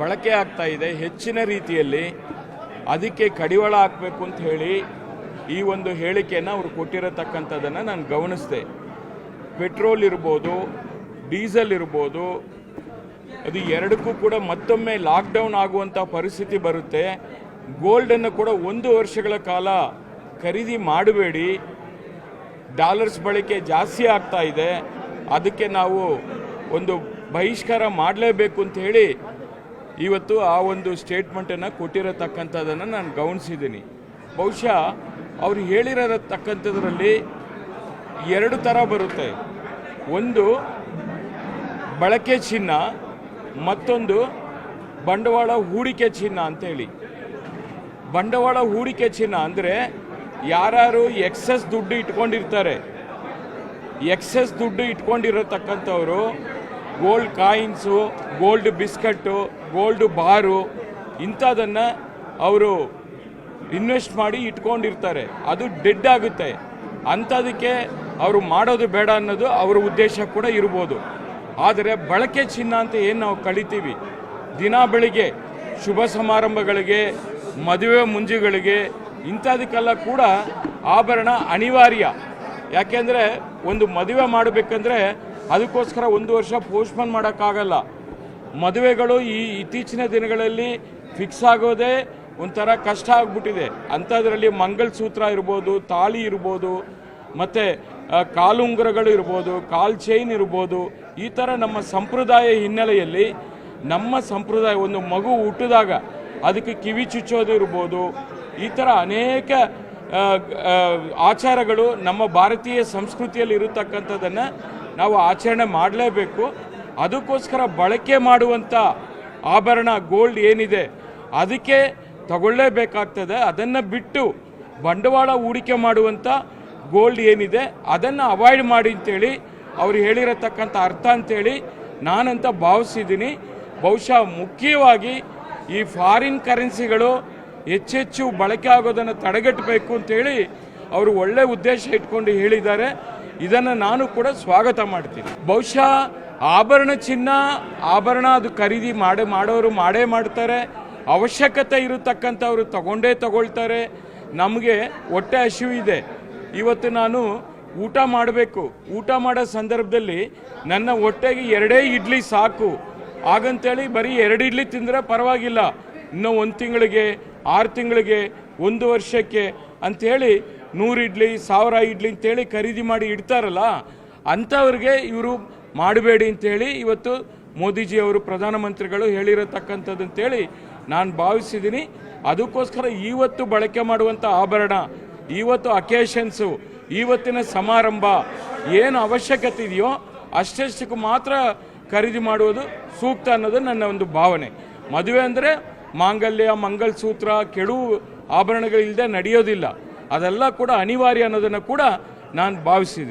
ಬಳಕೆ ಆಗ್ತಾ ಇದೆ ಹೆಚ್ಚಿನ ರೀತಿಯಲ್ಲಿ. ಅದಕ್ಕೆ ಕಡಿವಾಳ ಹಾಕಬೇಕು ಅಂತ ಹೇಳಿ ಈ ಒಂದು ಹೇಳಿಕೆಯನ್ನು ಅವರು ಕೊಟ್ಟಿರತಕ್ಕಂಥದ್ದನ್ನು ನಾನು ಗಮನಿಸಿದೆ. ಪೆಟ್ರೋಲ್ ಇರ್ಬೋದು, ಡೀಸೆಲ್ ಇರ್ಬೋದು, ಅದು ಎರಡಕ್ಕೂ ಕೂಡ ಮತ್ತೊಮ್ಮೆ ಲಾಕ್ಡೌನ್ ಆಗುವಂಥ ಪರಿಸ್ಥಿತಿ ಬರುತ್ತೆ. ಗೋಲ್ಡನ್ನು ಕೂಡ 1 ವರ್ಷಗಳ ಕಾಲ ಖರೀದಿ ಮಾಡಬೇಡಿ, ಡಾಲರ್ಸ್ ಬಳಕೆ ಜಾಸ್ತಿ ಆಗ್ತಾ ಇದೆ, ಅದಕ್ಕೆ ನಾವು ಒಂದು ಬಹಿಷ್ಕಾರ ಮಾಡಲೇಬೇಕು ಅಂತ ಹೇಳಿ ಇವತ್ತು ಆ ಒಂದು ಸ್ಟೇಟ್ಮೆಂಟನ್ನು ಕೊಟ್ಟಿರತಕ್ಕಂಥದ್ದನ್ನು ನಾನು ಗಮನಿಸಿದ್ದೀನಿ. ಬಹುಶಃ ಅವರು ಹೇಳಿರತಕ್ಕಂಥದ್ರಲ್ಲಿ 2 ಥರ ಬರುತ್ತೆ. ಒಂದು ಬಳಕೆ ಚಿನ್ನ, ಮತ್ತೊಂದು ಬಂಡವಾಳ ಹೂಡಿಕೆ ಚಿನ್ನ ಅಂತೇಳಿ. ಬಂಡವಾಳ ಹೂಡಿಕೆ ಚಿನ್ನ ಅಂದರೆ ಯಾರು ಎಕ್ಸೆಸ್ ದುಡ್ಡು ಇಟ್ಕೊಂಡಿರ್ತಾರೆ, ಎಕ್ಸೆಸ್ ದುಡ್ಡು ಇಟ್ಕೊಂಡಿರತಕ್ಕಂಥವರು ಗೋಲ್ಡ್ ಕಾಯಿನ್ಸು, ಗೋಲ್ಡ್ ಬಿಸ್ಕಟ್ಟು, ಗೋಲ್ಡ್ ಬಾರು ಇಂಥದನ್ನು ಅವರು ಇನ್ವೆಸ್ಟ್ ಮಾಡಿ ಇಟ್ಕೊಂಡಿರ್ತಾರೆ. ಅದು ಡೆಡ್ ಆಗುತ್ತೆ. ಅಂಥದಕ್ಕೆ ಅವರು ಮಾಡೋದು ಬೇಡ ಅನ್ನೋದು ಅವರ ಉದ್ದೇಶ ಕೂಡ ಇರ್ಬೋದು. ಆದರೆ ಬಳಕೆ ಚಿನ್ನ ಅಂತ ಏನು ನಾವು ಕಳಿತೀವಿ, ದಿನ ಬೆಳಿಗ್ಗೆ ಶುಭ ಸಮಾರಂಭಗಳಿಗೆ, ಮದುವೆ ಮುಂಜಿಗಳಿಗೆ ಇಂಥದಕ್ಕೆಲ್ಲ ಕೂಡ ಆಭರಣ ಅನಿವಾರ್ಯ. ಯಾಕೆಂದರೆ ಒಂದು ಮದುವೆ ಮಾಡಬೇಕಂದ್ರೆ ಅದಕ್ಕೋಸ್ಕರ 1 ವರ್ಷ ಪೋಸ್ಟ್ಪೋನ್ ಮಾಡೋಕ್ಕಾಗಲ್ಲ. ಮದುವೆಗಳು ಈ ಇತ್ತೀಚಿನ ದಿನಗಳಲ್ಲಿ ಫಿಕ್ಸ್ ಆಗೋದೇ ಒಂಥರ ಕಷ್ಟ ಆಗಿಬಿಟ್ಟಿದೆ. ಅಂಥದ್ರಲ್ಲಿ ಮಂಗಲಸೂತ್ರ ಇರ್ಬೋದು, ತಾಳಿ ಇರ್ಬೋದು, ಮತ್ತು ಕಾಲುಂಗುರಗಳು ಇರ್ಬೋದು, ಕಾಲ್ ಚೈನ್ ಇರ್ಬೋದು. ಈ ಥರ ನಮ್ಮ ಸಂಪ್ರದಾಯ ಹಿನ್ನೆಲೆಯಲ್ಲಿ ನಮ್ಮ ಸಂಪ್ರದಾಯ, ಒಂದು ಮಗು ಹುಟ್ಟಿದಾಗ ಅದಕ್ಕೆ ಕಿವಿ ಚುಚ್ಚೋದು ಇರ್ಬೋದು, ಈ ಥರ ಅನೇಕ ಆಚಾರಗಳು ನಮ್ಮ ಭಾರತೀಯ ಸಂಸ್ಕೃತಿಯಲ್ಲಿ ಇರತಕ್ಕಂಥದ್ದನ್ನು ನಾವು ಆಚರಣೆ ಮಾಡಲೇಬೇಕು. ಅದಕ್ಕೋಸ್ಕರ ಬಳಕೆ ಮಾಡುವಂಥ ಆಭರಣ ಗೋಲ್ಡ್ ಏನಿದೆ ಅದಕ್ಕೆ ತಗೊಳ್ಳೇಬೇಕಾಗ್ತದೆ. ಅದನ್ನು ಬಿಟ್ಟು ಬಂಡವಾಳ ಹೂಡಿಕೆ ಮಾಡುವಂಥ ಗೋಲ್ಡ್ ಏನಿದೆ ಅದನ್ನು ಅವಾಯ್ಡ್ ಮಾಡಿ ಅಂತೇಳಿ ಅವರು ಹೇಳಿರತಕ್ಕಂಥ ಅರ್ಥ ಅಂತೇಳಿ ನಾನಂತ ಭಾವಿಸಿದ್ದೀನಿ. ಬಹುಶಃ ಮುಖ್ಯವಾಗಿ ಈ ಫಾರಿನ್ ಕರೆನ್ಸಿಗಳು ಹೆಚ್ಚೆಚ್ಚು ಬಳಕೆ ಆಗೋದನ್ನು ತಡೆಗಟ್ಟಬೇಕು ಅಂತೇಳಿ ಅವರು ಒಳ್ಳೆ ಉದ್ದೇಶ ಇಟ್ಕೊಂಡು ಹೇಳಿದ್ದಾರೆ. ಇದನ್ನು ನಾನು ಕೂಡ ಸ್ವಾಗತ ಮಾಡ್ತೀನಿ. ಬಹುಶಃ ಆಭರಣ ಚಿನ್ನ, ಆಭರಣ ಅದು ಖರೀದಿ ಮಾಡೋರು ಮಾಡೇ ಮಾಡ್ತಾರೆ. ಅವಶ್ಯಕತೆ ಇರತಕ್ಕಂಥವ್ರು ತಗೊಳ್ತಾರೆ. ನಮಗೆ ಹೊಟ್ಟೆ ಹಸಿವಿದೆ, ಇವತ್ತು ನಾನು ಊಟ ಮಾಡಬೇಕು, ಊಟ ಮಾಡೋ ಸಂದರ್ಭದಲ್ಲಿ ನನ್ನ ಹೊಟ್ಟೆಗೆ 2 ಇಡ್ಲಿ ಸಾಕು, ಹಾಗಂತೇಳಿ ಬರೀ 2 ಇಡ್ಲಿ ತಿಂದರೆ ಪರವಾಗಿಲ್ಲ, ಇನ್ನೂ 1 ತಿಂಗಳಿಗೆ, 6 ತಿಂಗಳಿಗೆ, 1 ವರ್ಷಕ್ಕೆ ಅಂಥೇಳಿ 100 ಇಡ್ಲಿ, 1000 ಇಡ್ಲಿ ಅಂತೇಳಿ ಖರೀದಿ ಮಾಡಿ ಇಡ್ತಾರಲ್ಲ, ಅಂಥವ್ರಿಗೆ ಇವರು ಮಾಡಬೇಡಿ ಅಂಥೇಳಿ ಇವತ್ತು ಮೋದಿಜಿಯವರು ಪ್ರಧಾನಮಂತ್ರಿಗಳು ಹೇಳಿರತಕ್ಕಂಥದ್ದು ಅಂತೇಳಿ ನಾನು ಭಾವಿಸಿದ್ದೀನಿ. ಅದಕ್ಕೋಸ್ಕರ ಇವತ್ತು ಬಳಕೆ ಮಾಡುವಂಥ ಆಭರಣ, ಇವತ್ತು ಅಕೇಶನ್ಸು, ಇವತ್ತಿನ ಸಮಾರಂಭ ಏನು ಅವಶ್ಯಕತೆ ಇದೆಯೋ ಅಷ್ಟಕ್ಕೆ ಮಾತ್ರ ಖರೀದಿ ಮಾಡುವುದು ಸೂಕ್ತ ಅನ್ನೋದು ನನ್ನ ಒಂದು ಭಾವನೆ. ಮದುವೆ ಅಂದರೆ ಮಾಂಗಲ್ಯ, ಮಂಗಲಸೂತ್ರ, ಕೆಡುವು ಆಭರಣಗಳಿಲ್ಲದೆ ನಡೆಯೋದಿಲ್ಲ. ಅದೆಲ್ಲ ಕೂಡ ಅನಿವಾರ್ಯ ಅನ್ನೋದನ್ನು ಕೂಡ ನಾನು ಭಾವಿಸಿದ್ದೀನಿ.